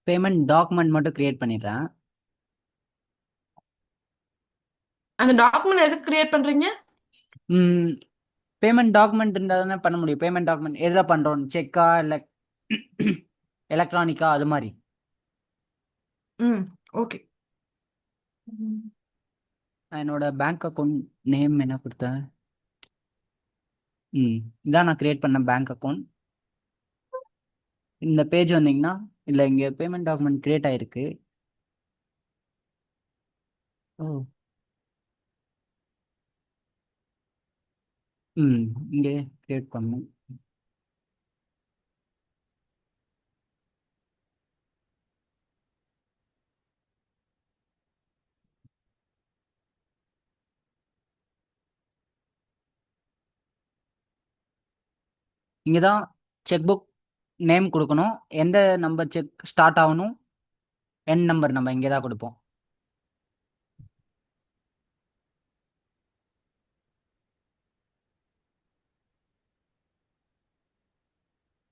Payment document மட்டும் create பண்ணிடுறேன். அந்த டாக்குமெண்ட் எதுக்கு கிரியேட் பண்றீங்க? பேமெண்ட் டாக்குமெண்ட் இருந்தால் தானே பண்ண முடியும். பேமெண்ட் டாக்குமெண்ட் எதில் பண்ணுறோம்? செக்கா இல்லை எலக்ட்ரானிக்கா அது மாதிரி. ம். ஓகே. நான் என்னோட பேங்க் அக்கௌண்ட் நேம் என்ன கொடுத்தேன்? இதான் நான் கிரியேட் பண்ண பேங்க் அக்கௌண்ட். இந்த பேஜ் வந்தீங்கன்னா இல்லை இங்கே பேமெண்ட் டாக்குமெண்ட் கிரியேட் ஆயிருக்கு. ஓ. ம் இங்கே கிரியேட் பண்ணணும். இங்கே தான் செக் புக் நேம் கொடுக்கணும். எந்த நம்பர் செக் ஸ்டார்ட் ஆகணும், என் நம்பர் நம்ம இங்கே தான் கொடுப்போம்.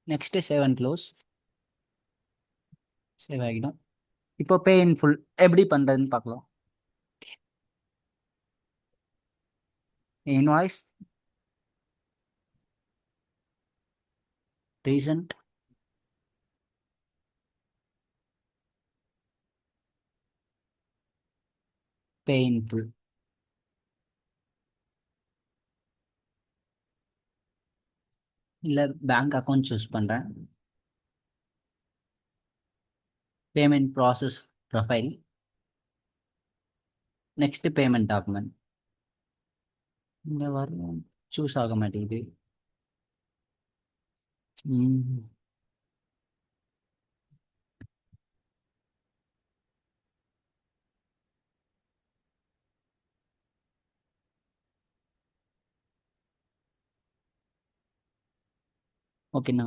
Next save and close. Save ஆகிடும். இப்போ பே இன் ஃபுல் எப்படி பண்ணுறதுன்னு பார்க்கலாம். Invoice, recent, pay in full. இல்லை பேங்க் அக்கௌண்ட் சூஸ் பண்ணுறேன். Payment process profile. Next payment document. இந்த வரும் சூஸ் ஆக மாட்டேங்குது. ஓகேண்ணா.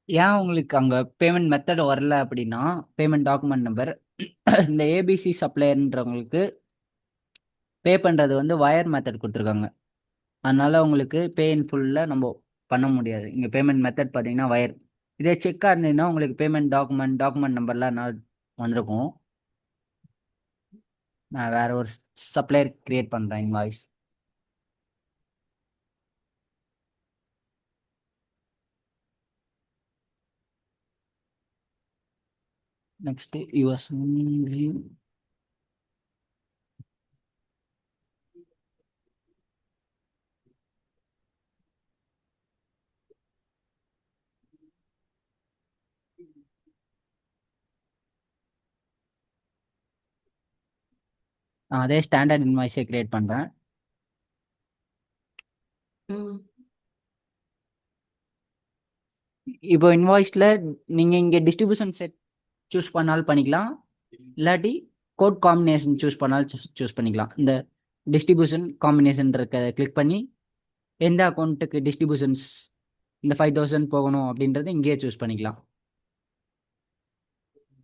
ஏன் உங்களுக்கு அங்கே பேமெண்ட் மெத்தட் வரல அப்படின்னா, பேமெண்ட் டாக்குமெண்ட் நம்பர் இந்த ஏபிசி சப்ளையர்ன்றவங்களுக்கு பே பண்ணுறது வந்து வயர் மெத்தட் கொடுத்துருக்காங்க. அதனால உங்களுக்கு பே இன் ஃபுல்லில் நம்ம பண்ண முடியாது. இங்கே பேமெண்ட் மெத்தட் பார்த்தீங்கன்னா வயர். இதே செக்காக இருந்ததுன்னா உங்களுக்கு பேமெண்ட் டாக்குமெண்ட் நம்பர்லாம் நான் வந்திருக்கும். நான் வேற ஒரு சப்ளையர் கிரியேட் பண்ணுறேன் இன்வாய்ஸ். Next US. அதே ஸ்டாண்டர்ட் இன்வாய்ஸை கிரியேட் பண்ணுறேன். ம். இப்போ இன்வாய்ஸில் நீங்கள் இங்கே டிஸ்ட்ரிபியூஷன் செட் சூஸ் பண்ணாலும் பண்ணிக்கலாம், இல்லாட்டி கோட் காம்பினேஷன் சூஸ் பண்ணாலும் சூஸ் பண்ணிக்கலாம். இந்த டிஸ்ட்ரிபியூஷன் காம்பினேஷன் இருக்க கிளிக் பண்ணி எந்த அக்கௌண்ட்டுக்கு டிஸ்ட்ரிபியூஷன்ஸ் இந்த 5000 போகணும் அப்படின்றத இங்கேயே சூஸ் பண்ணிக்கலாம்.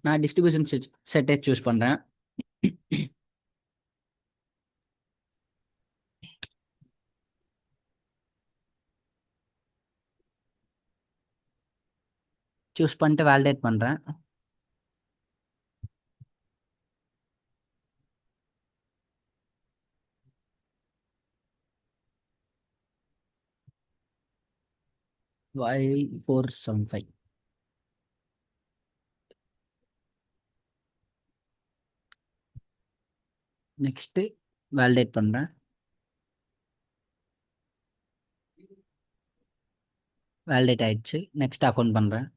நான் டிஸ்ட்ரிபியூஷன் செட்டை சூஸ் பண்ணுறேன். சூஸ் பண்ணிட்டு வேலிடேட் பண்ணுறேன். Y475. நெக்ஸ்ட்டு வேலிடேட் பண்ணுறேன். வேலிடேட் ஆயிடுச்சு. நெக்ஸ்ட் அக்கௌண்ட் பண்ணுறேன்.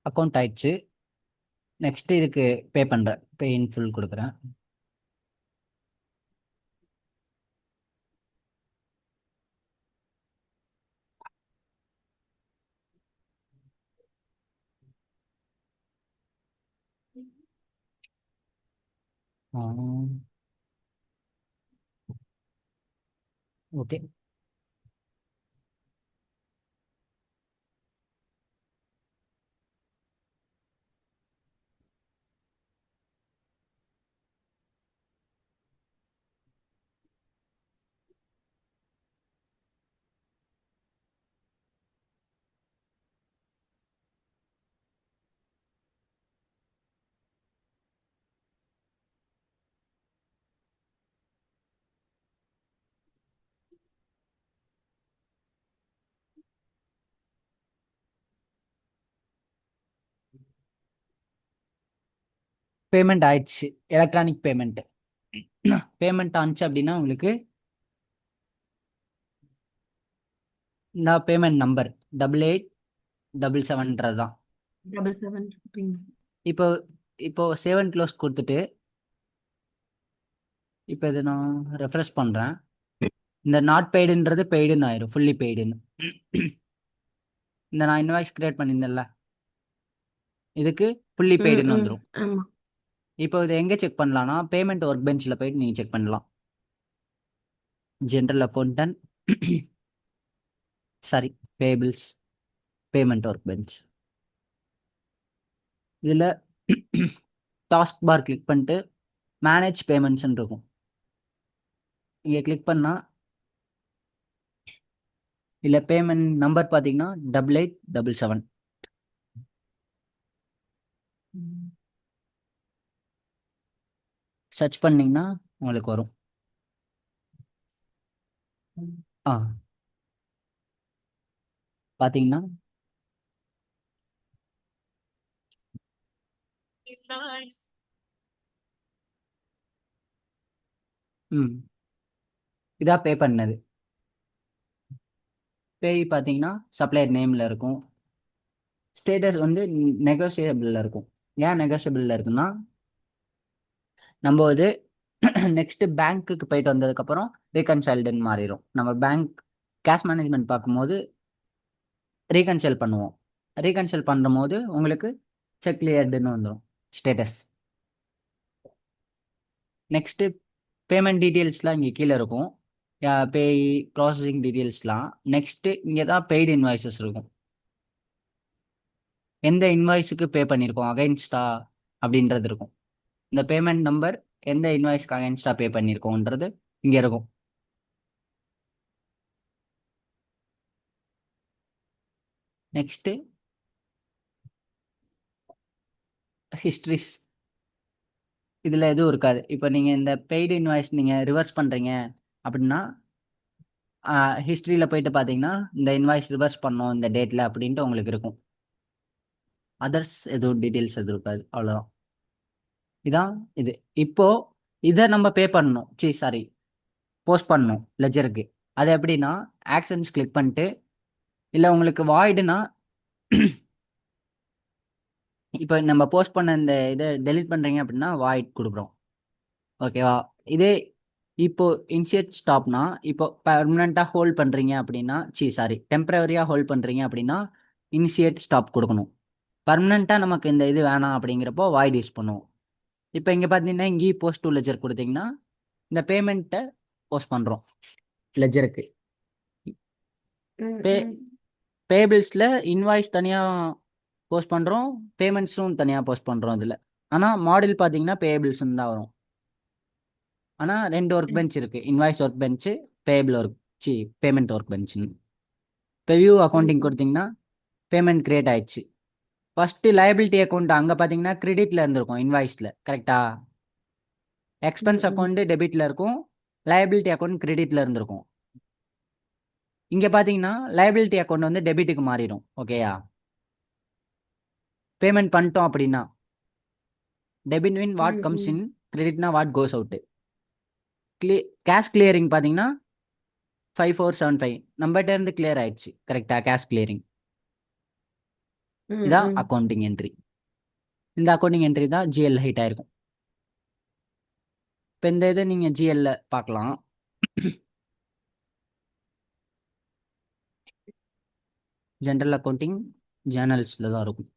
அக்கௌண்ட் ஆயிடுச்சு. நெக்ஸ்ட்டு இதுக்கு பே பண்ணுறேன். பே இன் ஃபுல் கொடுக்குறேன். ஓகே. பேமெண்ட் ஆயிடுச்சு. Electronic payment. பேமெண்ட் ஆனிச்சு அப்படின்னா உங்களுக்கு இந்த பேமெண்ட் நம்பர் 8877 தான். 777. இப்போ இப்போ சேவ் அண்ட் க்ளோஸ் கொடுத்துட்டு இப்போ இதை நான் ரெஃப்ரெஷ் பண்ணுறேன். இந்த நாட் பெய்டுன்றது பெய்டுன்னு ஆயிரும். ஃபுல்லி பெய்டுன்னு. இந்த நான் இன்வாய்ஸ் கிரியேட் பண்ணியிருந்தேன்ல, இதுக்கு ஃபுல்லி ம் பெய்டுன்னு ம் வந்துடும். ஆமா. இப்போ இதை எங்கே செக் பண்ணலாம்னா பேமெண்ட் ஒர்க் பெஞ்சில் போயிட்டு நீங்கள் செக் பண்ணலாம். General accountant, sorry, payables, payment work bench. இதில் டாஸ்க் பார் கிளிக் பண்ணிட்டு மேனேஜ் பேமெண்ட்ஸ்ன்னு இருக்கும். இங்கே கிளிக் பண்ணால் இல்லை பேமெண்ட் நம்பர் பார்த்தீங்கன்னா 8877. சர்ச் பண்ணிங்கன்னா உங்களுக்கு வரும். ஆ பார்த்தீங்கன்னா ம் இதாக பே பண்ணது. பே பார்த்தீங்கன்னா சப்ளையர் நேமில் இருக்கும். ஸ்டேட்டஸ் வந்து நெகோசியபிளில் இருக்கும். ஏன் நெகோசியபிளில் இருக்குன்னா நம்ம இது நெக்ஸ்ட்டு பேங்க்குக்கு போயிட்டு வந்ததுக்கப்புறம் ரீகன்சைல்டுன்னு மாறிடும். நம்ம பேங்க் கேஷ் மேனேஜ்மெண்ட் பார்க்கும்போது ரீகன்சைல் பண்ணுவோம். ரீகன்சைல் பண்ணும்போது உங்களுக்கு செக் கிளியர்டுன்னு வந்துடும் ஸ்டேட்டஸ். நெக்ஸ்ட்டு பேமெண்ட் டீட்டெயில்ஸ்லாம் இங்கே கீழே இருக்கும். பேய் ப்ராசஸிங் டீட்டெயில்ஸ்லாம். நெக்ஸ்ட்டு இங்கே தான் பெய்டு இன்வாய்ஸஸ் இருக்கும். எந்த இன்வாய்ஸுக்கு பே பண்ணியிருக்கோம் அகைன்ஸ்டா அப்படின்றது இருக்கும். இந்த பேமெண்ட் நம்பர் எந்த இன்வாய்ஸ்க்கு அகைன்ஸ்டா பே பண்ணியிருக்கோன்றது இங்கே இருக்கும். Next histories. இதில் எதுவும் இருக்காது. இப்போ நீங்கள் இந்த பெய்டு இன்வாய்ஸ் நீங்கள் ரிவர்ஸ் பண்ணுறீங்க அப்படின்னா ஹிஸ்ட்ரியில் போயிட்டு பார்த்தீங்கன்னா இந்த இன்வாய்ஸ் ரிவர்ஸ் பண்ணோம் இந்த டேட்டில் அப்படின்ட்டு உங்களுக்கு இருக்கும். அதர்ஸ் எதுவும் டீட்டெயில்ஸ் எதுவும் இருக்காது. அவ்வளோதான். இதான் இது. இப்போ இதை நம்ம பே பண்ணணும். சாரி, போஸ்ட் பண்ணணும் லெஜருக்கு. அது எப்படின்னா ஆக்ஷன்ஸ் கிளிக் பண்ணிட்டு இல்லை உங்களுக்கு வாய்டுனா இப்போ நம்ம போஸ்ட் பண்ண இந்த இதை டெலிட் பண்ணுறீங்க அப்படின்னா வாய்ட் கொடுக்குறோம். ஓகேவா? இதே இப்போ இன்சியேட் ஸ்டாப்னா இப்போ பர்மனெண்ட்டாக ஹோல்ட் பண்ணுறீங்க அப்படின்னா சாரி, டெம்பரவரியாக ஹோல்ட் பண்ணுறீங்க அப்படின்னா இனிஷியேட் ஸ்டாப் கொடுக்கணும். பர்மனெண்ட்டாக நமக்கு இந்த இது வேணாம் அப்படிங்கிறப்போ வாய்ட் யூஸ் பண்ணுவோம். இப்போ இங்கே பார்த்தீங்கன்னா இங்கேயும் போஸ்ட் டு லெஜர் கொடுத்தீங்கன்னா இந்த பேமெண்ட்டை போஸ்ட் பண்ணுறோம் லெஜருக்கு. பே பேபிள்ஸில் இன்வாய்ஸ் தனியாக போஸ்ட் பண்ணுறோம், பேமெண்ட்ஸும் தனியாக போஸ்ட் பண்ணுறோம் இதில். ஆனால் மாடல் பார்த்தீங்கன்னா பேபிள்ஸ்ன்னு தான் வரும். ஆனால் 2 ஒர்க் பெஞ்ச் இருக்குது, இன்வாய்ஸ் ஒர்க் பெஞ்சு, பேபிள் ஒர்க் பேமெண்ட் ஒர்க் பெஞ்சுன்னு. இப்போ வியூ அக்கௌண்டிங் கொடுத்தீங்கன்னா பேமெண்ட் கிரியேட் ஆயிடுச்சு. ஃபஸ்ட்டு லைபிலிட்டி அக்கௌண்ட் அங்கே பார்த்தீங்கன்னா கிரெடிட்டில் இருந்திருக்கும் இன்வாய்ஸில், கரெக்டாக? எக்ஸ்பென்ஸ் அக்கௌண்ட்டு டெபிட்டில் இருக்கும், லைபிலிட்டி அக்கௌண்ட் கிரெடிட்டில் இருந்திருக்கும். இங்கே பார்த்தீங்கன்னா லைபிலிட்டி அக்கௌண்ட் வந்து டெபிட்டுக்கு மாறிடும். ஓகேயா? பேமெண்ட் பண்ணிட்டோம் அப்படின்னா debit mean what comes in, கிரெடிட்னா what goes out. Cash clearing பார்த்தீங்கன்னா 5475 நம்மகிட்ட இருந்து கிளியர் ஆயிடுச்சு, கரெக்டாக? கேஷ் கிளியரிங் இதான் அக்கௌண்டிங் என்ட்ரி. இந்த அக்கௌண்டிங் என்ட்ரி தான் ஜிஎல் ஹைட் ஆயிருக்கும். இப்போ இந்த இதை நீங்கள் ஜிஎல்ல பார்க்கலாம். ஜென்ரல் அக்கௌண்டிங் ஜேர்னல்ஸில் தான் இருக்கும்.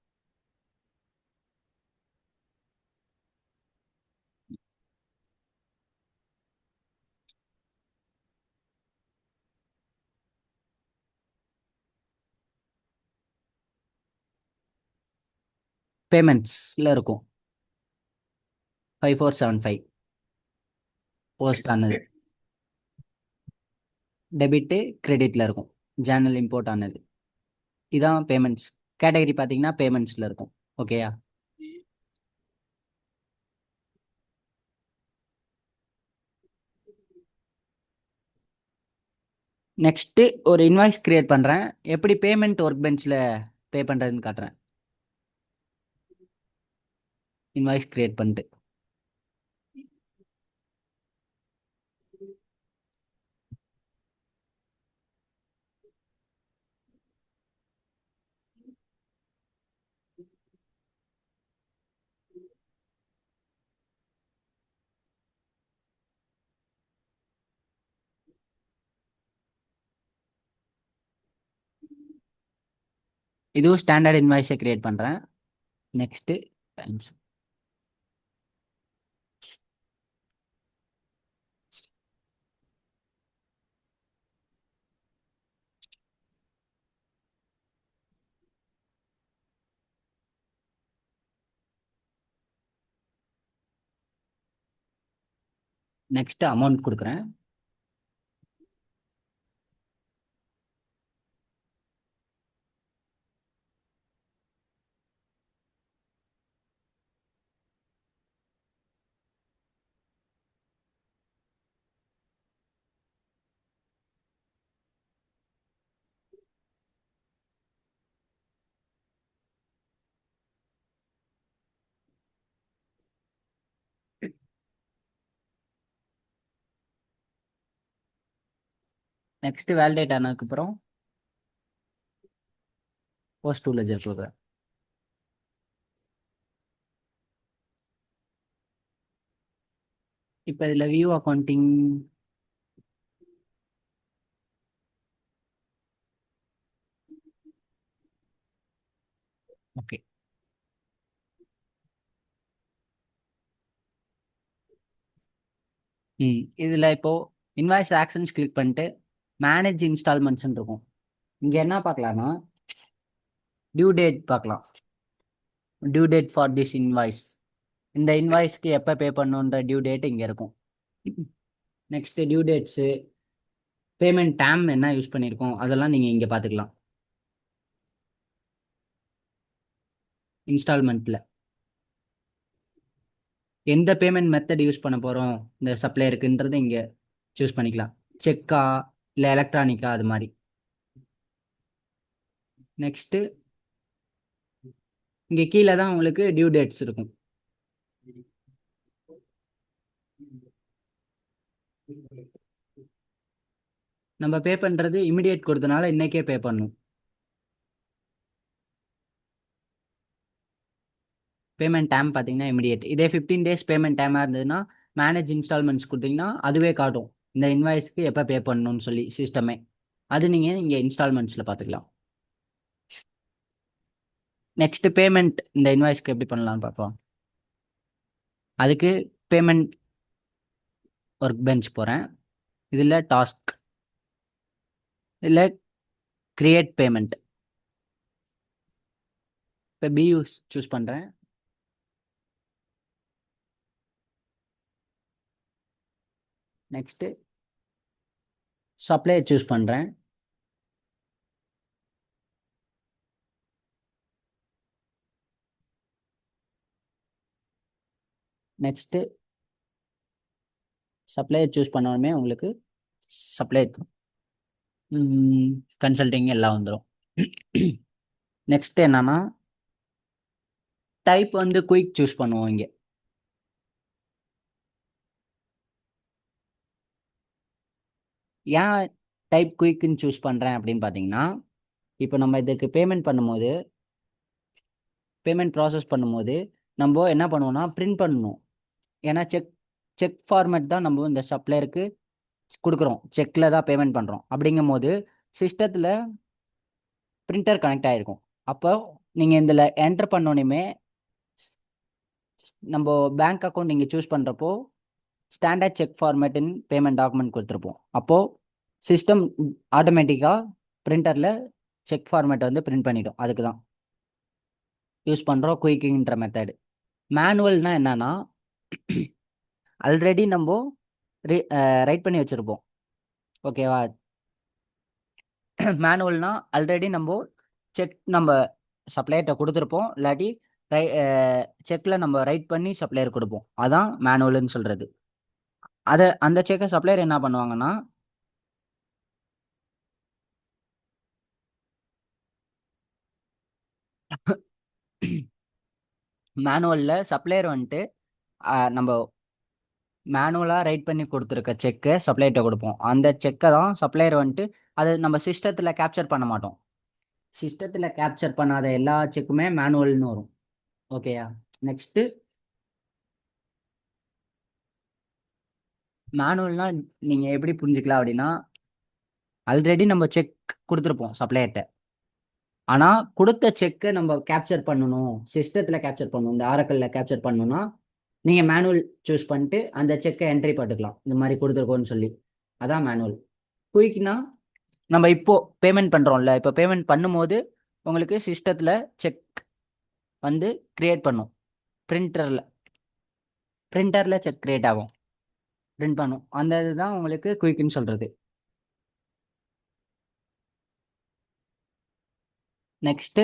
பேமெண்ட்ஸில் இருக்கும் 5475 போஸ்ட் ஆனது. டெபிட்டு கிரெடிட்டில் இருக்கும், ஜேர்னல் இம்போர்ட் ஆனது. இதான் பேமெண்ட்ஸ் கேட்டகரி பார்த்தீங்கன்னா பேமெண்ட்ஸில் இருக்கும். ஓகேயா? நெக்ஸ்ட்டு ஒரு இன்வாய்ஸ் கிரியேட் பண்ணுறேன். எப்படி பேமெண்ட் ஒர்க் பெஞ்சில் பே பண்ணுறதுன்னு காட்டுறேன். இன்வாய்ஸ் கிரியேட் பண்ணிட்டு இதுவும் ஸ்டாண்டர்ட் இன்வாய்ஸை கிரியேட் பண்ணுறேன். நெக்ஸ்ட்டு நெக்ஸ்ட்டு அமௌண்ட் கொடுக்குறேன். நெக்ஸ்ட்டு வேலிடேட் ஆனதுக்கப்புறம் போஸ்ட் டு லெஜர் கொடுக்குறேன். இப்போ இதில் வியூ அக்கௌண்டிங் ஓகே. இதில் இப்போது இன்வாய்ஸ் ஆக்ஷன்ஸ் கிளிக் பண்ணிட்டு மேனேஜ் இன்ஸ்டால்மெண்ட்ஸ்ன்னு இருக்கும். இங்கே என்ன பார்க்கலாம்னா டியூ டேட் பார்க்கலாம். Due date for this invoice, இந்த இன்வாய்ஸ்க்கு எப்போ பே பண்ணணுன்ற டியூ டேட் இங்கே இருக்கும். Next due dates, payment term என்ன யூஸ் பண்ணியிருக்கோம் அதெல்லாம் நீங்கள் இங்கே பார்த்துக்கலாம். இன்ஸ்டால்மெண்ட்டில் எந்த பேமெண்ட் மெத்தட் யூஸ் பண்ண போகிறோம் இந்த சப்ளையருக்குன்றது இங்கே சூஸ் பண்ணிக்கலாம். செக்கா இல்லை எலக்ட்ரானிக்கா, அது மாதிரி. நெக்ஸ்ட்டு இங்கே கீழே தான் உங்களுக்கு டியூ டேட்ஸ் இருக்கும். நம்ம பே பண்ணுறது இமிடியேட் கொடுத்தனால இன்றைக்கே பே பண்ணணும். பேமெண்ட் டைம் பார்த்தீங்கன்னா இமிடியேட். இதே 15 days பேமெண்ட் டைமாக இருந்ததுன்னா மேனேஜ் இன்ஸ்டால்மெண்ட்ஸ் கொடுத்தீங்கன்னா அதுவே காட்டும் இந்த இன்வாய்ஸ்க்கு எப்போ பே பண்ணணும்னு சொல்லி சிஸ்டமே. அது நீங்கள் இங்கே இன்ஸ்டால்மெண்ட்ஸில் பார்த்துக்கலாம். நெக்ஸ்ட் பேமெண்ட் இந்த இன்வாய்ஸ்க்கு எப்படி பண்ணலாம்னு பார்க்கலாம். அதுக்கு பேமெண்ட் ஒர்க் பெஞ்ச் போகிறேன். இதில் டாஸ்க், இதில் கிரியேட் பேமெண்ட். இப்போ பியூஸ் சூஸ் பண்ணுறேன். நெக்ஸ்ட்டு சப்ளையர் சூஸ் பண்ணுறேன். நெக்ஸ்ட்டு சப்ளையர் சூஸ் பண்ணோடனே உங்களுக்கு சப்ளையர் கன்சல்டிங் எல்லாம் வந்துடும். நெக்ஸ்ட் என்னன்னா டைப் வந்து குயிக் சூஸ் பண்ணுவோம். இங்கே ஏன் டைப் குயிக்குன்னு சூஸ் பண்ணுறேன் அப்படின்னு பார்த்தீங்கன்னா, இப்போ நம்ம இதுக்கு பேமெண்ட் பண்ணும்போது, பேமெண்ட் ப்ராசஸ் பண்ணும்போது நம்ம என்ன பண்ணுவோம்னா பிரிண்ட் பண்ணணும். ஏன்னா செக் ஃபார்மேட் தான் நம்ம இந்த சப்ளையருக்கு கொடுக்குறோம், செக்கில் தான் பேமெண்ட் பண்ணுறோம். அப்படிங்கும் போது சிஸ்டத்தில் பிரிண்டர் கனெக்ட் ஆகிருக்கும். அப்போ நீங்கள் இதில் என்டர் பண்ணோன்னே நம்ம பேங்க் அக்கௌண்ட் நீங்கள் சூஸ் பண்ணுறப்போ ஸ்டாண்டர்ட் செக் ஃபார்மேட்டுன்னு பேமெண்ட் டாக்குமெண்ட் கொடுத்துருப்போம். அப்போது சிஸ்டம் ஆட்டோமேட்டிக்காக பிரிண்டரில் செக் ஃபார்மேட்டை வந்து பிரிண்ட் பண்ணிடும். அதுக்கு தான் யூஸ் பண்ணுறோம் குயிக்கிங்கிற மெத்தடு. மேனுவல்னால் என்னன்னா, ஆல்ரெடி நம்ம ரைட் பண்ணி வச்சுருப்போம். ஓகேவா? மேனுவல்னா ஆல்ரெடி நம்ம செக் நம்ம சப்ளையர்கிட்ட கொடுத்துருப்போம், இல்லாட்டி செக்கில் நம்ம ரைட் பண்ணி சப்ளையர் கொடுப்போம். அதான் மேனுவல்னு சொல்கிறது. அந்த செக்கை சப்ளையர் என்ன பண்ணுவாங்கன்னா, மேனுவலில் சப்ளையர் வந்துட்டு நம்ம மேனுவலாக ரைட் பண்ணி கொடுத்துருக்க செக்கை சப்ளையர்கிட்ட கொடுப்போம். அந்த செக்கை தான் சப்ளையர் வந்துட்டு அதை நம்ம சிஸ்டத்தில் கேப்சர் பண்ண மாட்டோம். சிஸ்டத்தில் கேப்சர் பண்ணாத எல்லா செக்குமே மேனுவல்னு வரும். ஓகேயா? நெக்ஸ்ட்டு மேனுவல்னால் நீங்கள் எப்படி புரிஞ்சுக்கலாம் அப்படின்னா, ஆல்ரெடி நம்ம செக் கொடுத்துருப்போம் சப்ளையர்கிட்ட. ஆனால் கொடுத்த செக்கை நம்ம கேப்சர் பண்ணணும், சிஸ்டத்தில் கேப்சர் பண்ணணும், இந்த ஆரக்கல்ல கேப்சர் பண்ணணும்னா நீங்கள் மேனுவல் சூஸ் பண்ணிட்டு அந்த செக்கை என்ட்ரி போட்டுக்கலாம், இந்த மாதிரி கொடுத்துருக்கோன்னு சொல்லி. அதான் மேனுவல். குயிக்னா நம்ம இப்போ பேமெண்ட் பண்ணுறோம்ல, இப்போ பேமெண்ட் பண்ணும்போது உங்களுக்கு சிஸ்டத்தில் செக் வந்து கிரியேட் பண்ணும். பிரிண்டரில் செக் கிரியேட் ஆகும், பிரிண்ட் பண்ணும். அந்த இதுதான் உங்களுக்கு குயிக்னு சொல்கிறது. Next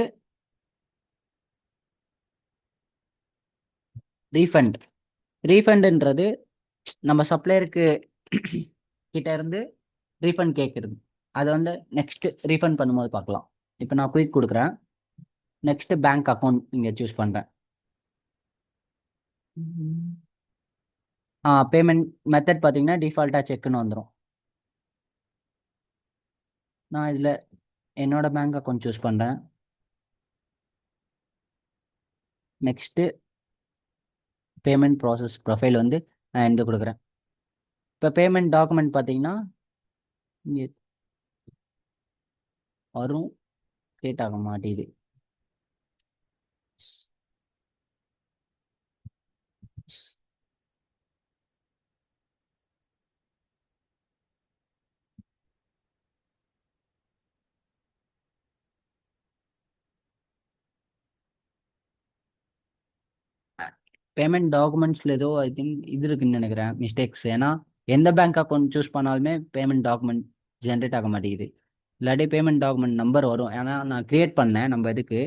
refund. ரீஃபண்டுன்றது நம்ம சப்ளையருக்கு கிட்ட இருந்து ரீஃபண்ட் கேட்குறது. அதை வந்து நெக்ஸ்ட் ரீஃபண்ட் பண்ணும்போது பார்க்கலாம். இப்போ நான் குயிக் கொடுக்குறேன். நெக்ஸ்ட் பேங்க் அக்கௌண்ட் இங்கே சூஸ் பண்ணுறேன். பேமெண்ட் மெத்தட் பார்த்தீங்கன்னா டிஃபால்ட்டாக செக்குன்னு வந்துடும். நான் இதில் என்னோட பேங்க் அக்கௌண்ட் சூஸ் பண்ணுறேன். நெக்ஸ்ட்டு பேமெண்ட் ப்ராசஸ் ப்ரொஃபைல் வந்து நான் எந்த கொடுக்குறேன். இப்போ பேமெண்ட் டாக்குமெண்ட் பார்த்தீங்கன்னா இங்கே வரும், கிரியேட் ஆக மாட்டேங்குது. பேமெண்ட் டாக்குமெண்ட்ஸில் ஏதோ ஐ திங்க் இது இருக்குன்னு நினைக்கிறேன், மிஸ்டேக்ஸ். ஏன்னா எந்த பேங்க் அக்கௌண்ட் சூஸ் பண்ணாலுமே பேமெண்ட் டாக்குமெண்ட் ஜென்ரேட் ஆக மாட்டேங்குது. இல்லாட்டி பேமெண்ட் டாக்குமெண்ட் நம்பர் வரும், ஏன்னா நான் க்ரியேட் பண்ணேன் நம்ம இதுக்கு,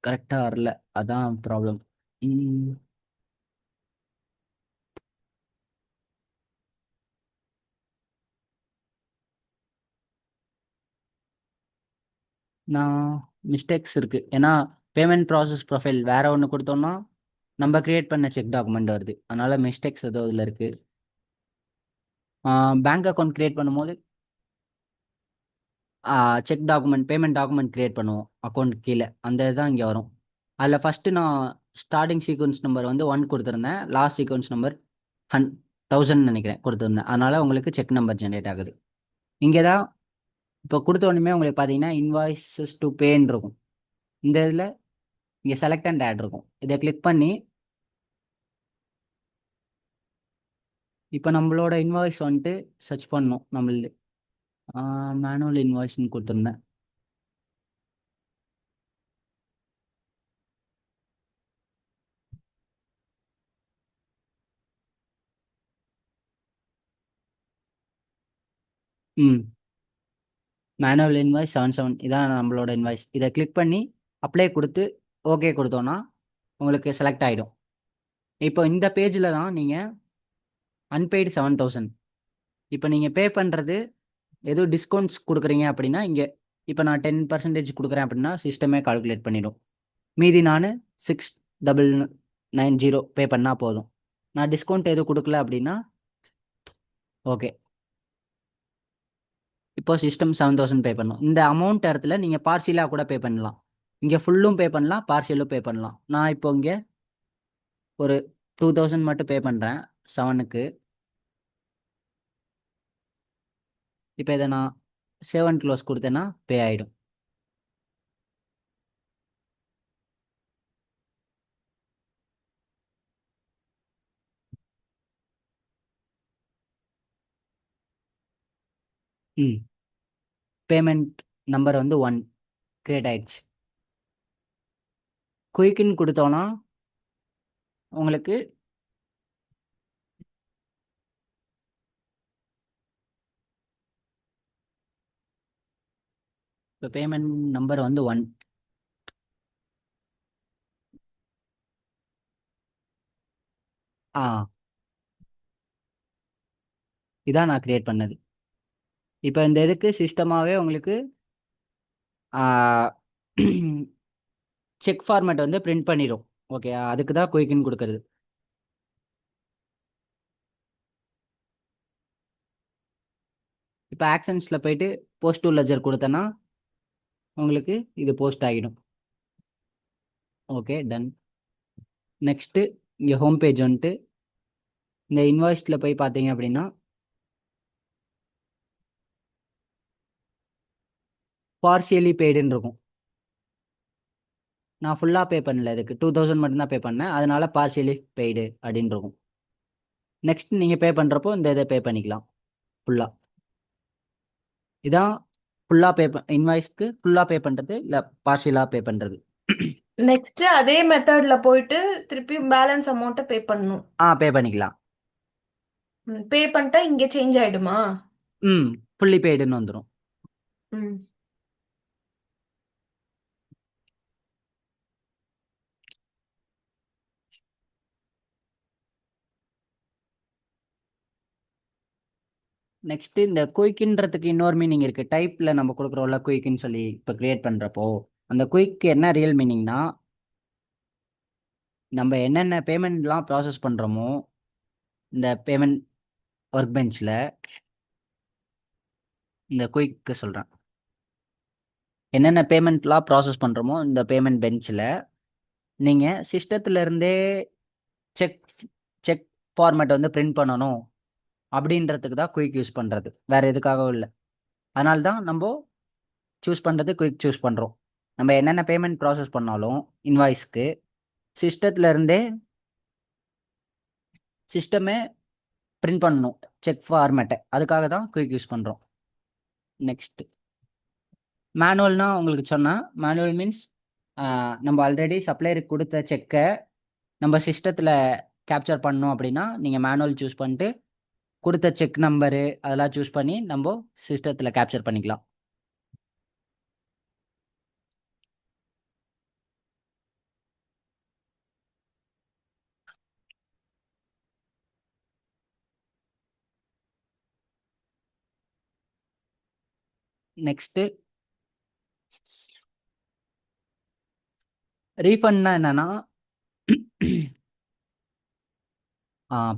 கரெக்டாக வரல. அதான் ப்ராப்ளம். நான் மிஸ்டேக்ஸ் இருக்குது. ஏன்னா பேமெண்ட் ப்ராசஸ் ப்ரொஃபைல் வேறு ஒன்று கொடுத்தோம்னா நம்ம க்ரியேட் பண்ண செக் டாக்குமெண்ட் வருது. அதனால் மிஸ்டேக்ஸ் ஏதோ இதில் இருக்குது. பேங்க் அக்கௌண்ட் க்ரியேட் பண்ணும்போது check document, payment document create பண்ணுவோம் அக்கௌண்ட் கீழே, அந்த இதுதான் இங்கே வரும். அதில் ஃபஸ்ட்டு நான் ஸ்டார்டிங் சீக்வன்ஸ் நம்பர் வந்து 1 கொடுத்துருந்தேன், லாஸ்ட் சீக்வன்ஸ் நம்பர் 1000 நினைக்கிறேன் கொடுத்துருந்தேன். அதனால் உங்களுக்கு செக் நம்பர் ஜென்ரேட் ஆகுது. இங்கே தான் இப்போ கொடுத்த உடனே உங்களுக்கு பார்த்தீங்கன்னா இன்வாய்ஸஸ் டு பேன்னு இருக்கும். இந்த இதில் இங்கே செலக்ட் அண்ட் ஆட் இருக்கும். இதை கிளிக் பண்ணி இப்போ நம்மளோட இன்வாய்ஸ் வந்துட்டு சர்ச் பண்ணணும். நம்மளது மேனுவல் இன்வாய்ஸ்ன்னு கொடுத்துருந்தேன். ம் மேனுவல் இன்வாய்ஸ் 77 இதான் நம்மளோட இன்வாய்ஸ். இதை கிளிக் பண்ணி அப்ளை கொடுத்து ஓகே கொடுத்தோன்னா உங்களுக்கு செலக்ட் ஆகிடும். இப்போ இந்த பேஜில் தான் நீங்கள் அன்பெய்டு 7000 இப்போ நீங்கள் பே பண்ணுறது எதுவும் டிஸ்கவுண்ட்ஸ் கொடுக்குறீங்க அப்படின்னா இங்கே இப்போ நான் 10% கொடுக்குறேன் அப்படின்னா சிஸ்டமே கால்குலேட் பண்ணிடும். மீதி நான் 6990 பே பண்ணால் போதும். நான் டிஸ்கவுண்ட் எதுவும் கொடுக்கல அப்படின்னா ஓகே. இப்போ சிஸ்டம் 7000 பே பண்ணணும். இந்த அமௌண்ட் இடத்துல நீங்கள் பார்சியலாக கூட பே பண்ணலாம். இங்கே ஃபுல்லும் பே பண்ணலாம், பார்சியலும் பே பண்ணலாம். நான் இப்போ இங்கே ஒரு 2000 மட்டும் பே பண்ணுறேன் 7க்கு. இப்போ இதை நான் சேவ் அண்ட் க்ளோஸ் கொடுத்தேன்னா பே ஆகிடும். ம் பேமெண்ட் நம்பர் வந்து 1 கிரியேட் ஆயிடுச்சு. குயிக்குன்னு கொடுத்தோன்னா உங்களுக்கு இப்போ பேமெண்ட் நம்பர் வந்து 1. ஆ இதான் நான் கிரியேட் பண்ணது. இப்போ இந்த இதுக்கு சிஸ்டமாகவே உங்களுக்கு செக் ஃபார்மேட் வந்து பிரிண்ட் பண்ணிடும். ஓகே, அதுக்கு தான் குயிக்குன்னு கொடுக்குறது. இப்போ ஆக்ஷன்ஸில் போயிட்டு போஸ்ட் டு லெஜர் கொடுத்தேன்னா உங்களுக்கு இது போஸ்ட் ஆகிடும். Okay done. நெக்ஸ்ட்டு இங்கே ஹோம் பேஜ் வந்துட்டு இந்த இன்வாய்ஸில் போய் பார்த்தீங்க அப்படின்னா பார்சியலி பெய்டுன்னு இருக்கும். நான் ஃபுல்லாக பே பண்ணல, இதுக்கு 2000 மட்டும்தான் பே பண்ணேன், அதனால பார்சியலி பெய்டு அப்படின்னு இருக்கும். நெக்ஸ்ட் நீங்கள் பே பண்ணுறப்போ இந்த இதை பே பண்ணிக்கலாம் ஃபுல்லாக. இதான் ஃபுல்லாக இன்வாய்ஸ்க்கு ஃபுல்லாக பே பண்ணுறது இல்லை பார்ஷியலாக பே பண்ணுறது. நெக்ஸ்ட் அதே மெத்தட்ல போயிட்டு திருப்பியும் பேலன்ஸ் அமௌண்ட்டை பே பண்ணணும். பே பண்ணிக்கலாம். பே பண்ணிட்டா இங்க சேஞ்ச் ஆயிடுமா? ஃபுல்லி பெய்டுன்னு வந்துடும். ம் நெக்ஸ்ட் இந்த குயிக்ன்றதுக்கு இன்னொரு மீனிங் இருக்குது. டைப்பில் நம்ம கொடுக்குறோம்ல குயிக்னு சொல்லி இப்போ க்ரியேட் பண்ணுறப்போ அந்த குயிக்கு என்ன ரியல் மீனிங்னா நம்ம என்னென்ன பேமெண்ட்லாம் ப்ராசஸ் பண்ணுறோமோ இந்த பேமெண்ட் ஒர்க் பெஞ்சில் இந்த குயிக்கு சொல்கிறேன். என்னென்ன பேமெண்ட்லாம் ப்ராசஸ் பண்ணுறோமோ இந்த பேமெண்ட் பெஞ்சில் நீங்கள் சிஸ்டத்துலேருந்தே செக் செக் ஃபார்மேட் வந்து பிரிண்ட் பண்ணணும் அப்படின்றதுக்கு தான் குயிக் யூஸ் பண்ணுறது, வேறு எதுக்காகவும் இல்லை. அதனால தான் நம்ம சூஸ் பண்ணுறது குயிக் சூஸ் பண்ணுறோம். நம்ம என்னென்ன பேமெண்ட் ப்ராசஸ் பண்ணாலும் இன்வாய்ஸ்க்கு சிஸ்டத்துலேருந்தே சிஸ்டமே பிரிண்ட் பண்ணணும் செக் ஃபார்மேட்டை, அதுக்காக தான் குயிக் யூஸ் பண்ணுறோம். நெக்ஸ்ட்டு மேனுவல்னால் உங்களுக்கு சொன்னால் மேனுவல் மீன்ஸ் நம்ம ஆல்ரெடி சப்ளையருக்கு கொடுத்த செக்கை நம்ம சிஸ்டத்தில் கேப்சர் பண்ணோம் அப்படின்னா நீங்கள் மேனுவல் சூஸ் பண்ணிட்டு கொடுத்த செக் நம்பரு அதெல்லாம் சூஸ் பண்ணி நம்ம சிஸ்டத்தில் கேப்சர் பண்ணிக்கலாம். நெக்ஸ்ட்டு ரீஃபண்ட்னா என்னன்னா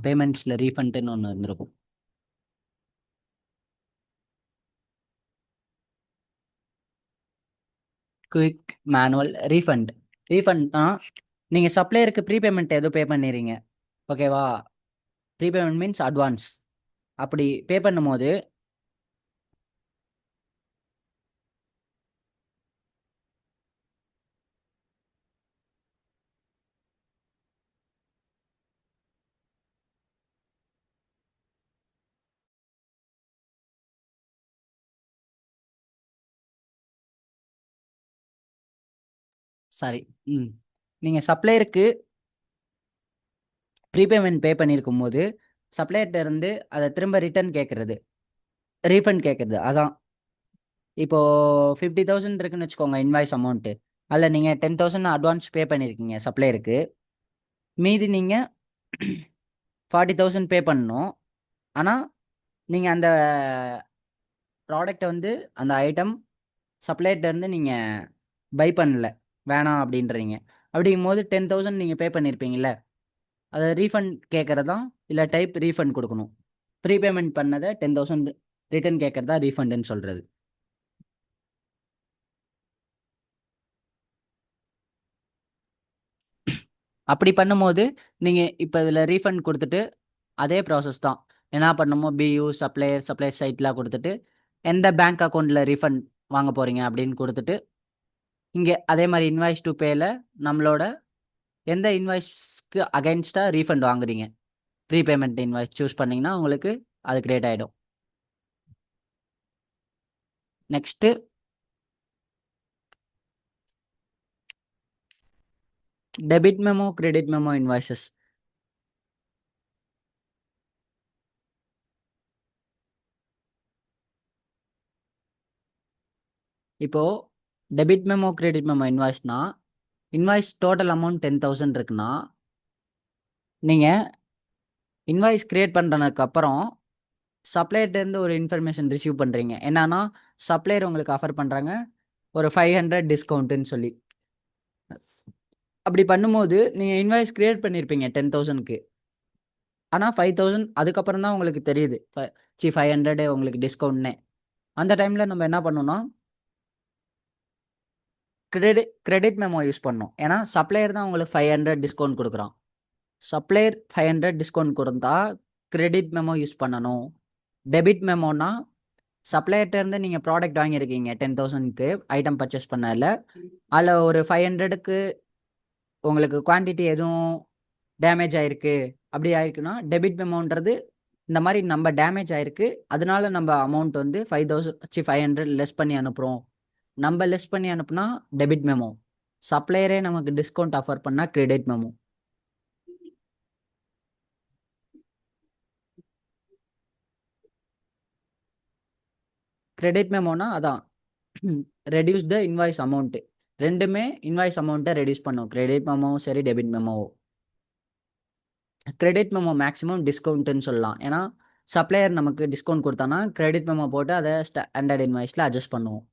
பேமெண்ட்ஸில் ரீஃபண்ட்டுன்னு ஒன்று இருந்திருக்கும். Quick manual refund. ரீஃபண்ட்னா நீங்கள் சப்ளையருக்கு ப்ரீபேமெண்ட் எதுவும் பே பண்ணிடுறீங்க, ஓகேவா? Prepayment means advance. அப்படி பே பண்ணும்போது சாரி. ம். நீங்கள் சப்ளையருக்கு ப்ரீபேமெண்ட் பே பண்ணியிருக்கும் போது சப்ளையர்கிட்ட இருந்து அதை திரும்ப ரிட்டர்ன் கேட்குறது, ரீஃபண்ட் கேட்குறது. அதான் இப்போது 50,000 இருக்குன்னு வச்சுக்கோங்க இன்வாய்ஸ் அமௌண்ட்டு. அதில் நீங்கள் 10,000 அட்வான்ஸ் பே பண்ணியிருக்கீங்க சப்ளையருக்கு. மீதி நீங்கள் 40,000 பே பண்ணணும். ஆனால் நீங்கள் அந்த ப்ராடக்ட்டை வந்து அந்த ஐட்டம் சப்ளையர்கிட்ட இருந்து நீங்கள் பை பண்ணல, வேணாம் அப்படின்றீங்க. அப்படிங்கும்போது 10,000 நீங்கள் பே பண்ணியிருப்பீங்கள்ல, அதை ரீஃபண்ட் கேட்குறதா இல்லை டைப் ரீஃபண்ட் கொடுக்கணும். ப்ரீபேமெண்ட் பண்ணதை 10,000 ரிட்டர்ன் கேட்குறதா ரீஃபண்டுன்னு சொல்கிறது. அப்படி பண்ணும்போது நீங்கள் இப்போ இதில் ரீஃபண்ட் கொடுத்துட்டு அதே ப்ராசஸ் தான். என்ன பண்ணணுமோ பியூ சப்ளையர் சைட்லாம் கொடுத்துட்டு எந்த பேங்க் அக்கௌண்ட்டில் ரீஃபண்ட் வாங்க போகிறீங்க அப்படின்னு கொடுத்துட்டு இங்கே அதே மாதிரி இன்வாய்ஸ் டு பேல நம்மளோட எந்த இன்வாய்ஸ்க்கு அகைன்ஸ்டாக ரீஃபண்ட் வாங்குறீங்க, ப்ரீபேமெண்ட் இன்வாய்ஸ் சூஸ் பண்ணிங்கன்னா உங்களுக்கு அது கிரியேட் ஆகிடும். Next debit memo credit memo invoices. இப்போது டெபிட் மெமோ கிரெடிட் மெமோ இன்வாய்ஸ்னா, இன்வாய்ஸ் டோட்டல் அமௌண்ட் 10,000 இருக்குன்னா நீங்கள் இன்வாய்ஸ் கிரியேட் பண்ணுறதுக்கப்புறம் சப்ளையர்கிட்டேருந்து ஒரு இன்ஃபர்மேஷன் ரிசீவ் பண்ணுறீங்க. என்னன்னா சப்ளையர் உங்களுக்கு ஆஃபர் பண்ணுறாங்க ஒரு 500 டிஸ்கவுண்ட்டுன்னு சொல்லி. அப்படி பண்ணும்போது நீங்கள் இன்வாய்ஸ் கிரியேட் பண்ணியிருப்பீங்க 10,000க்கு. ஆனால் 5,000 அதுக்கப்புறம் தான் உங்களுக்கு தெரியுது 500 உங்களுக்கு டிஸ்கவுண்ட்னே. அந்த டைமில் நம்ம என்ன பண்ணணும்னா கிரெடிட் மெமோ யூஸ் பண்ணணும். ஏன்னா சப்ளையர் தான் உங்களுக்கு 500 டிஸ்கவுண்ட் கொடுக்குறான். சப்ளையர் 500 டிஸ்கவுண்ட் கொடுத்தா கிரெடிட் மெமோ யூஸ் பண்ணணும். டெபிட் மெமோனா சப்ளையர்கிட்டேருந்து நீங்கள் ப்ராடக்ட் வாங்கியிருக்கீங்க 10,000க்கு ஐட்டம் பர்ச்சேஸ் பண்ணதில், அதில் ஒரு 500க்கு உங்களுக்கு குவான்டிட்டி எதுவும் டேமேஜ் ஆயிருக்கு, அப்படி ஆயிருக்குன்னா டெபிட் மெமோன்றது இந்த மாதிரி நம்ம டேமேஜ் ஆயிருக்கு, அதனால நம்ம அமௌண்ட் வந்து 500 லெஸ் பண்ணி அனுப்புகிறோம். நம்ம லெஸ் பண்ணி அனுப்புனா டெபிட் மெமோ, சப்ளையரே நமக்கு டிஸ்கவுண்ட் ஆஃபர் பண்ணால் கிரெடிட் மெமோ. கிரெடிட் மெமோனா அதான் ரெடியூஸ் த இன்வாய்ஸ் அமௌண்ட்டு. ரெண்டுமே இன்வாய்ஸ் அமௌண்ட்டை ரெடியூஸ் பண்ணும், கிரெடிட் மெமோவும் சரி டெபிட் மெமோவும். கிரெடிட் மெமோ மேக்ஸிமம் டிஸ்கவுண்ட்டுன்னு சொல்லலாம். ஏன்னா சப்ளையர் நமக்கு டிஸ்கவுண்ட் கொடுத்தானா கிரெடிட் மெமோ போட்டு அதை ஸ்டாண்டர்ட் இன்வாய்ஸில் அட்ஜஸ்ட் பண்ணுவோம்.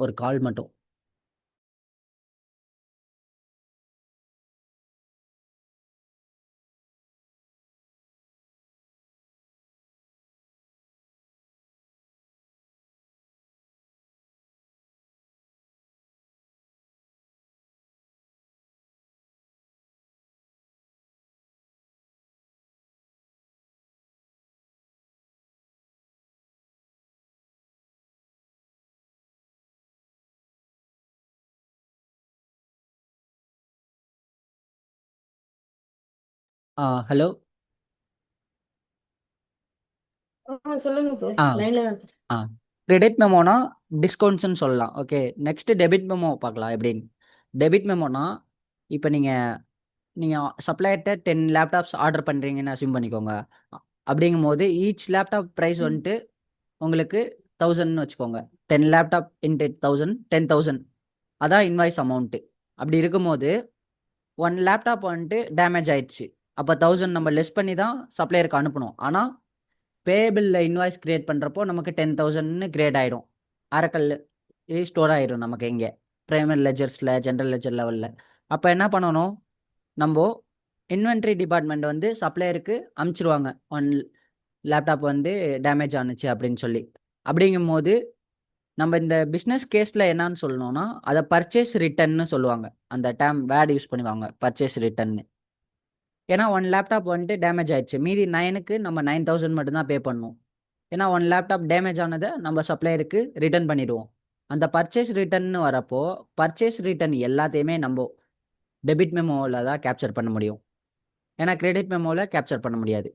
ஒரு கால் மட்டும். ஹலோ. சொல்லுங்க ப்ரோ, ஆ லைன்ல தான் இருக்கேன். ஆ கிரெடிட் மெமோனா டிஸ்கவுண்ட்ஸ்னு சொல்லலாம். ஓகே, நெக்ஸ்ட் டெபிட் மெமோ பார்க்கலாம் எப்படின்னு. டெபிட் மெமோனா இப்போ நீங்கள் சப்ளையர்கிட்ட 10 லேப்டாப்ஸ் ஆர்டர் பண்ணுறீங்கன்னு அசியூம் பண்ணிக்கோங்க. அப்படிங்கும்போது ஈச் லேப்டாப் ப்ரைஸ் வந்துட்டு உங்களுக்கு 1,000ன்னு வச்சுக்கோங்க. 10 லேப்டாப் இன்ட்டு 1,000 10,000 அதான் இன்வாய்ஸ் அமௌண்ட்டு. அப்படி இருக்கும்போது 1 லேப்டாப் வந்துட்டு டேமேஜ் ஆயிடுச்சு, அப்போ 1,000 நம்ம லெஸ் பண்ணி தான் சப்ளையருக்கு அனுப்பணும். ஆனால் பேபிளில் இன்வாய்ஸ் கிரியேட் பண்ணுறப்போ நமக்கு 10,000ன்னு கிரியேட் ஆகிடும். ஆரக்கல் ஸ்டோர் ஆகிடும் நமக்கு இங்கே ப்ரைமரி லெஜர்ஸில் ஜென்ரல் லெஜர் லெவலில். அப்போ என்ன பண்ணணும், நம்ம இன்வென்ட்ரி டிபார்ட்மெண்ட் வந்து சப்ளையருக்கு அமுச்சிருவாங்க 1 லேப்டாப் வந்து டேமேஜ் ஆனுச்சு அப்படின்னு சொல்லி. அப்படிங்கும்போது நம்ம இந்த பிஸ்னஸ் கேஸில் என்னன்னு சொல்லணும்னா அதை பர்ச்சேஸ் ரிட்டர்ன்னு சொல்லுவாங்க. அந்த டேம் வேர்டு யூஸ் பண்ணுவாங்க, பர்ச்சேஸ் ரிட்டர்ன்னு. ஏன்னா 1 லேப்டாப் வந்துட்டு டேமேஜ் ஆயிடுச்சு, மீதி 9க்கு நம்ம 9,000 மட்டும்தான் பே பண்ணணும். ஏன்னா 1 லேப்டாப் டேமேஜ் ஆனதை நம்ம சப்ளையருக்கு ரிட்டர்ன் பண்ணிடுவோம். அந்த பர்ச்சேஸ் ரிட்டர்ன்னு வரப்போ பர்ச்சேஸ் ரிட்டர்ன் எல்லாத்தையுமே நம்ம டெபிட் மெமோவில் தான் கேப்சர் பண்ண முடியும். ஏன்னா கிரெடிட் மெமோவில் கேப்சர் பண்ண முடியாது.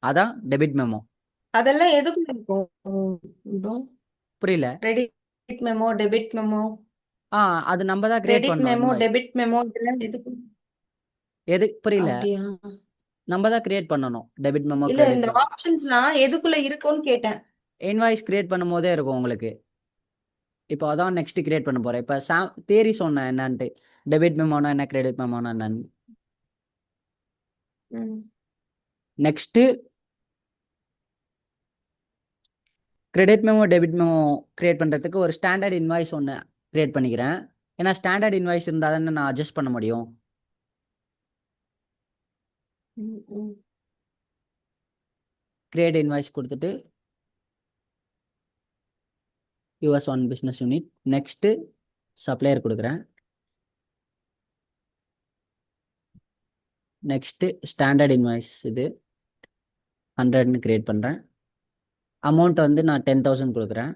அதான் டெபிட் மெமோ. அதெல்லாம் எதுக்குள்ள இருக்கும்? புரியல. Credit memo, debit memo. ஆ அது நம்ம தான் கிரியேட் கிரெடிட் பண்ணோம் மெமோ, இன்வாய்ஸ். டெபிட் மெமோ இதெல்லாம் எதுக்கு? எது புரியல. அப்படியா? நம்ம தான் கிரியேட் பண்ணணும் டெபிட் மெமோ, இல்ல கிரெடிட் இந்த மெமோ. ஆப்ஷன்ஸ்லாம் எதுக்குள்ள இருக்கும்னு கேட்டேன். இன்வாய்ஸ் கிரியேட் பண்ணும் போதே இருக்கும் உங்களுக்கு. இப்போ அதான் நெக்ஸ்ட் கிரியேட் பண்ண போறேன். இப்போ தேரி சொன்னேன் என்னன்ட்டு. டெபிட் மெமோனா என்ன, கிரெடிட் மெமோனா என்னன்னு. ம். Next credit memo, debit memo create பண்ணுறதுக்கு ஒரு ஸ்டாண்டர்ட் இன்வாய்ஸ் ஒன்று கிரியேட் பண்ணிக்கிறேன். ஏன்னா ஸ்டாண்டர்ட் இன்வாய்ஸ் இருந்தால் தானே நான் அட்ஜஸ்ட் பண்ண முடியும். ம், ம். கிரியேட் இன்வாய்ஸ் கொடுத்துட்டு US one business unit. Next supplier கொடுக்குறேன். நெக்ஸ்ட்டு ஸ்டாண்டர்ட் இன்வாய்ஸ் இது 100ன்னு கிரியேட் பண்ணுறேன். அமௌண்ட் வந்து நான் 10,000 கொடுக்குறேன்.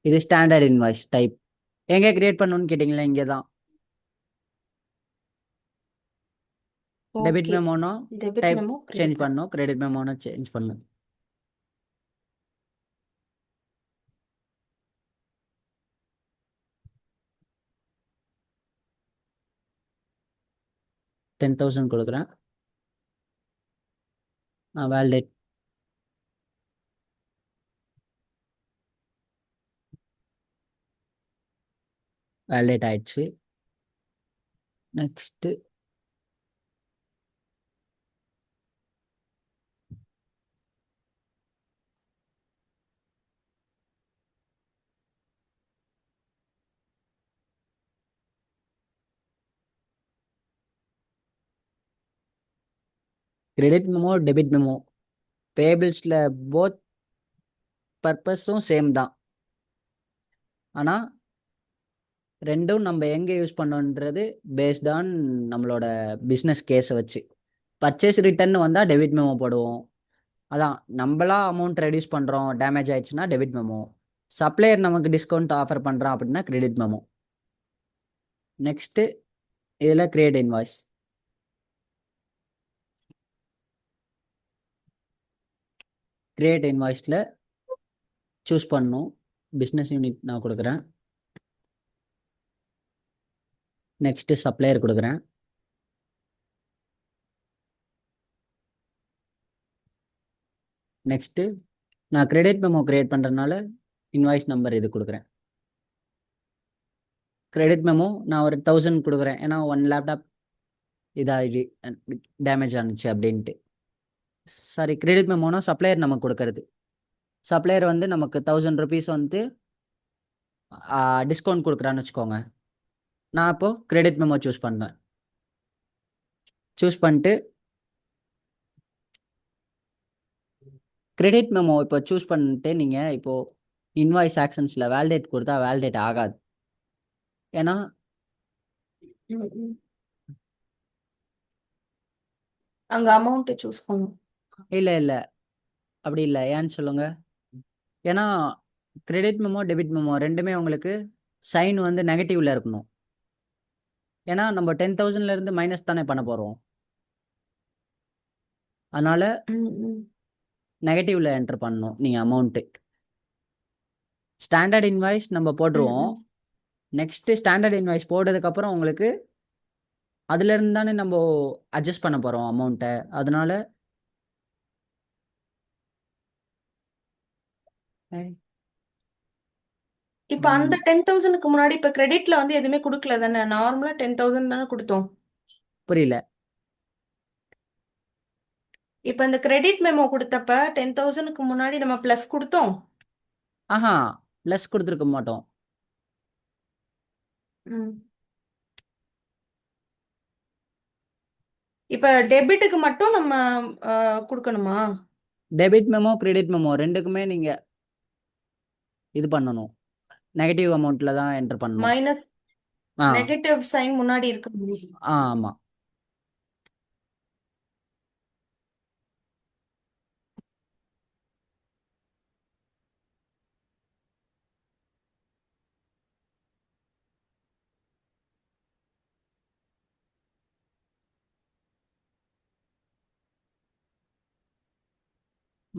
இது ஸ்டாண்டர்ட் இன்வாய்ஸ் டைப். எங்கே கிரியேட் பண்ணணும்னு கேட்டிங்களா, இங்கே தான். Debit okay. மெமோனோ debit type memo change create பண்ண. பண்ணணும், கிரெடிட் மெமோனோ சேஞ்ச் பண்ணணும். $10,000 கொடுக்குறேன். நான் வேலிடேட் வேலிடேட் ஆயிடுச்சு. Next credit memo, debit memo பேபிள்ஸில் போத் பர்பஸும் சேம் தான். ஆனால் ரெண்டும் நம்ம எங்கே யூஸ் பண்ணோன்றது பேஸ்ட் ஆன் நம்மளோட பிஸ்னஸ் கேஸை வச்சு. பர்ச்சேஸ் ரிட்டர்ன் வந்தால் டெபிட் மெமோ போடுவோம். அதான் நம்மளா அமௌண்ட் ரெடியூஸ் பண்ணுறோம், டேமேஜ் ஆயிடுச்சுன்னா டெபிட் மெமோ. சப்ளையர் நமக்கு டிஸ்கவுண்ட் ஆஃபர் பண்ணுறான் அப்படின்னா கிரெடிட் மெமோ. நெக்ஸ்ட்டு இதில் கிரியேட் இன்வாய்ஸ். கிரியேட் இன்வாய்ஸில் சூஸ் பண்ணணும். பிஸ்னஸ் யூனிட் நான் கொடுக்குறேன். நெக்ஸ்ட்டு சப்ளையர் கொடுக்குறேன். நெக்ஸ்ட்டு நான் கிரெடிட் மெமோ கிரியேட் பண்ணுறதுனால இன்வாய்ஸ் நம்பர் இது கொடுக்குறேன். கிரெடிட் மெமோ நான் ஒரு 1000 கொடுக்குறேன். ஏன்னா 1 லேப்டாப் இதாகி டேமேஜ் ஆனிச்சு அப்படின்ட்டு. சாரி, கிரெடிட் மெமோனா சப்ளையர் நமக்கு கொடுக்கறது. சப்ளையர் வந்து நமக்கு 1000 rupees வந்து டிஸ்கவுண்ட் கொடுக்குறான்னு வச்சுக்கோங்க. நான் இப்போது கிரெடிட் மெமோ சூஸ் பண்ணேன். சூஸ் பண்ணிட்டு கிரெடிட் மெமோ இப்போ சூஸ் பண்ணிட்டு நீங்கள் இப்போது இன்வாய்ஸ் ஆக்ஷன்ஸில் வேலிடேட் கொடுத்தா வேலிடேட் ஆகாது. ஏன்னா ம், ம். அங்க அமௌண்ட் சூஸ் பண்ணும். இல்லை இல்லை அப்படி இல்லை. ஏன்னு சொல்லுங்க. ஏன்னா கிரெடிட் மெமோ, டெபிட் மெமோ ரெண்டுமே உங்களுக்கு சைன் வந்து நெகட்டிவ்ல இருக்கணும். ஏன்னா நம்ம 10,000லேருந்து மைனஸ் தானே பண்ண போகிறோம். அதனால ம், ம். நெகட்டிவ்ல என்டர் பண்ணணும் நீங்கள் அமௌண்ட்டு. ஸ்டாண்டர்ட் இன்வாய்ஸ் நம்ம ம், போட்டுருவோம். ம். நெக்ஸ்ட்டு ஸ்டாண்டர்ட் இன்வாய்ஸ் போட்டதுக்கப்புறம் உங்களுக்கு அதுலேருந்து தானே நம்ம அட்ஜஸ்ட் பண்ண போகிறோம் அமௌண்ட்டை. அதனால இப்ப அந்த 10,000க்கு முன்னாடி இப்ப கிரெடிட்ல வந்து எதுவுமே கொடுக்கல தானே? நார்மலா 10,000 தானே கொடுத்தோம். புரியல. இப்ப இந்த கிரெடிட் மெமோ கொடுத்தப்ப 10,000க்கு முன்னாடி நம்ம பிளஸ் கொடுத்தோம். ஆஹா, ப்ளஸ் கொடுத்துருக்க மாட்டோம். ம். இப்ப டெபிட்டுக்கு மட்டும் நம்ம கொடுக்கணுமா? டெபிட் மெமோ, கிரெடிட் மெமோ ரெண்டுக்குமே நீங்கள் இது பண்ணணும். நெகட்டிவ் அமௌண்ட்டில் தான் என்டர் பண்ணணும். மைனஸ் ஆ நெகட்டிவ் சைன் முன்னாடி இருக்கு. ஆமாம்.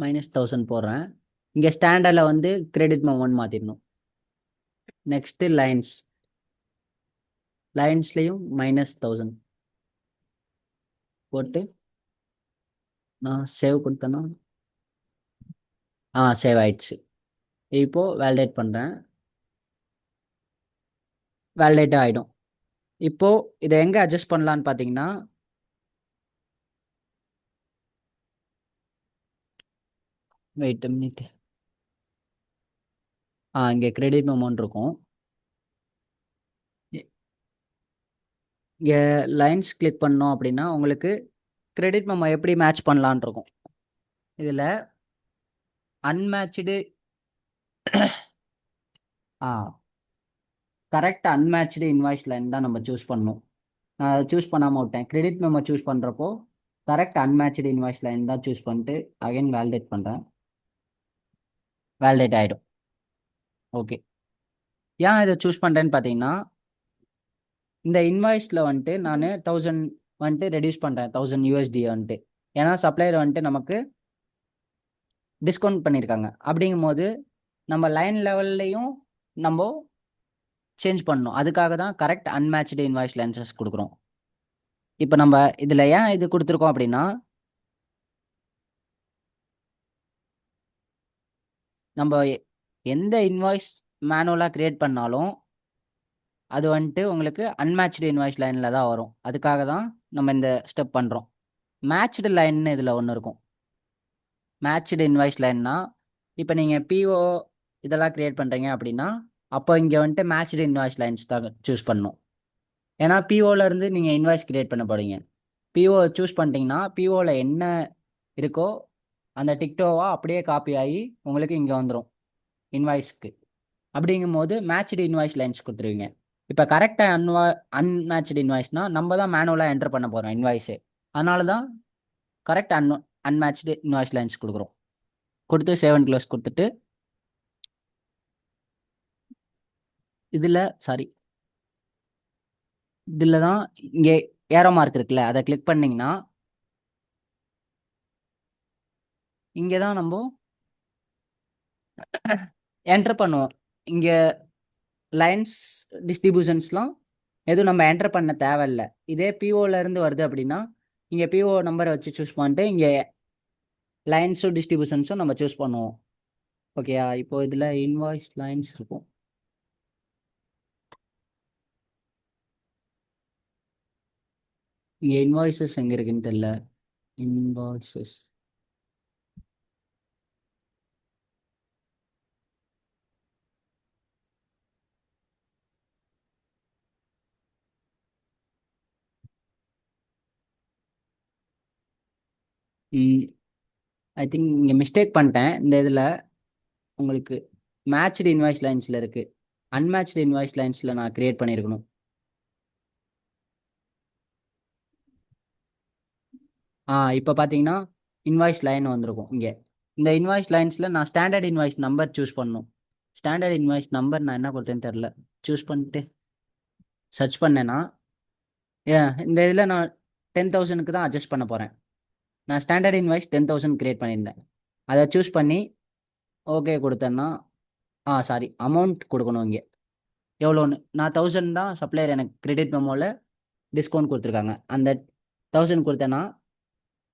-1000 போடுறேன். இங்கே ஸ்டாண்டர்டில் வந்து கிரெடிட் மெமோன்னு மாற்றிடணும். நெக்ஸ்ட்டு லைன்ஸ்லேயும் -1000 போட்டு நான் சேவ் கொடுத்தேன்னா சேவ் ஆயிடுச்சு. இப்போது வேலிடேட் பண்ணுறேன். வேலிடேட் ஆகிடும். இப்போது இதை எங்கே அட்ஜஸ்ட் பண்ணலான்னு பார்த்தீங்கன்னா, வெயிட் மினிட், இங்கே கிரெடிட் மெமோன்னு இருக்கும். இங்கே லைன்ஸ் கிளிக் பண்ணோம் அப்படின்னா உங்களுக்கு கிரெடிட் மெமோ எப்படி மேட்ச் பண்ணலான் இருக்கும். இதில் unmatched correct unmatched invoice line தான் நம்ம சூஸ் பண்ணணும். நான் அதை சூஸ் பண்ணாமல் விட்டேன். கிரெடிட் மெமோ சூஸ் பண்ணுறப்போ கரெக்ட் அன்மேட்ச்டு இன்வாய்ஸ் லைன் தான் சூஸ் பண்ணிட்டு அகைன் வேலிடேட் பண்ணுறேன். வேலிடேட் ஆகிடும். ஓகே, ஏன் இதை சூஸ் பண்ணுறேன்னு பார்த்தீங்கன்னா, இந்த இன்வாய்ஸில் வந்துட்டு நான் 1000 வந்துட்டு ரெடியூஸ் பண்ணுறேன், 1000 USD வந்துட்டு. ஏன்னா சப்ளையர் வந்துட்டு நமக்கு டிஸ்கவுண்ட் பண்ணியிருக்காங்க. அப்படிங்கும்போது நம்ம லைன் லெவல்லையும் நம்ம சேஞ்ச் பண்ணணும். அதுக்காக தான் கரெக்ட் அன்மேட்ச்டு இன்வாய்ஸ் லைன்சஸ் கொடுக்குறோம். இப்போ நம்ம இதில் ஏன் இது கொடுத்துருக்கோம் அப்படின்னா, நம்ம எந்த இன்வாய்ஸ் மேனுவலாக க்ரியேட் பண்ணாலும் அது வந்துட்டு உங்களுக்கு அன்மேட்ச்டு இன்வாய்ஸ் லைனில் தான் வரும். அதுக்காக தான் நம்ம இந்த ஸ்டெப் பண்ணுறோம். மேட்ச்டு லைன்னு இதில் ஒன்று இருக்கும். மேட்ச்டு இன்வாய்ஸ் லைன்னா இப்போ நீங்கள் PO இதெல்லாம் க்ரியேட் பண்ணுறீங்க அப்படின்னா அப்போ இங்கே வந்துட்டு மேட்ச்டு இன்வாய்ஸ் லைன்ஸ் தான் சூஸ் பண்ணணும். ஏன்னா POலேருந்து நீங்கள் இன்வாய்ஸ் க்ரியேட் பண்ண போகிறீங்க. PO சூஸ் பண்ணிட்டீங்கன்னா POவில் என்ன இருக்கோ அந்த டிக்டோவா அப்படியே காப்பி ஆகி உங்களுக்கு இங்கே வந்துடும் இன்வாய்ஸ்க்கு. அப்படிங்கும்போது மேட்ச்டு இன்வாய்ஸ் லைன்ஸ் கொடுத்துருவீங்க. இப்போ கரெக்டாக அன்மேட்ச்டு இன்வாய்ஸ்னால் நம்ம தான் மேனுவலாக என்டர் பண்ண போகிறோம் இன்வாய்ஸு. அதனால தான் கரெக்ட் அன்மேட்ச்டு இன்வாய்ஸ் லைன்ஸ் கொடுக்குறோம். கொடுத்து சேவ் அண்ட் க்ளோஸ் கொடுத்துட்டு இதில் தான் இங்கே ஏரோ மார்க் இருக்குல்ல, அதை கிளிக் பண்ணிங்கன்னா இங்கே தான் நம்ம என்டர் பண்ணுவோம். இங்கே லைன்ஸ் டிஸ்ட்ரிபியூஷன்ஸ்லாம் எதுவும் நம்ம என்டர் பண்ண தேவையில்லை. இதே POலேருந்து வருது அப்படின்னா இங்கே PO நம்பரை வச்சு சூஸ் பண்ணிட்டு இங்கே லைன்ஸும் டிஸ்ட்ரிபியூஷன்ஸும் நம்ம சூஸ் பண்ணுவோம். ஓகேயா? இப்போ இதில் இன்வாய்ஸ் லைன்ஸ் இருக்கும். இங்கே இன்வாய்ஸஸ் எங்கே இருக்குன்னு தெரியல. இன்வாய்ஸஸ் ஐ திங்க் இங்கே மிஸ்டேக் பண்ணிட்டேன். இந்த இதில் உங்களுக்கு மேட்ச்டு இன்வாய்ஸ் லைன்ஸில் இருக்குது. அன்மேட்ச்டு இன்வாய்ஸ் லைன்ஸில் நான் க்ரியேட் பண்ணியிருக்கணும். இப்போ பார்த்தீங்கன்னா இன்வாய்ஸ் லைன் வந்திருக்கும். இங்கே இந்த இன்வாய்ஸ் லைன்ஸில் நான் ஸ்டாண்டர்ட் இன்வாய்ஸ் நம்பர் சூஸ் பண்ணணும். ஸ்டாண்டர்ட் இன்வாய்ஸ் நம்பர் நான் என்ன கொடுத்தேன்னு தெரில. சூஸ் பண்ணிட்டு சர்ச் பண்ணேன்னா இந்த இதில் நான் 10,000க்கு தான் அட்ஜஸ்ட் பண்ண போகிறேன். நான் ஸ்டாண்டர்ட் இன்வாய்ஸ் 10,000 க்ரியேட் பண்ணியிருந்தேன். அதை சூஸ் பண்ணி ஓகே கொடுத்தேன்னா அமௌண்ட் கொடுக்கணும். இங்கே எவ்வளோன்னு நான் 1000 தான் சப்ளையர் எனக்கு கிரெடிட் மெமோவில் டிஸ்கவுண்ட் கொடுத்துருக்காங்க. அந்த 1000 கொடுத்தேன்னா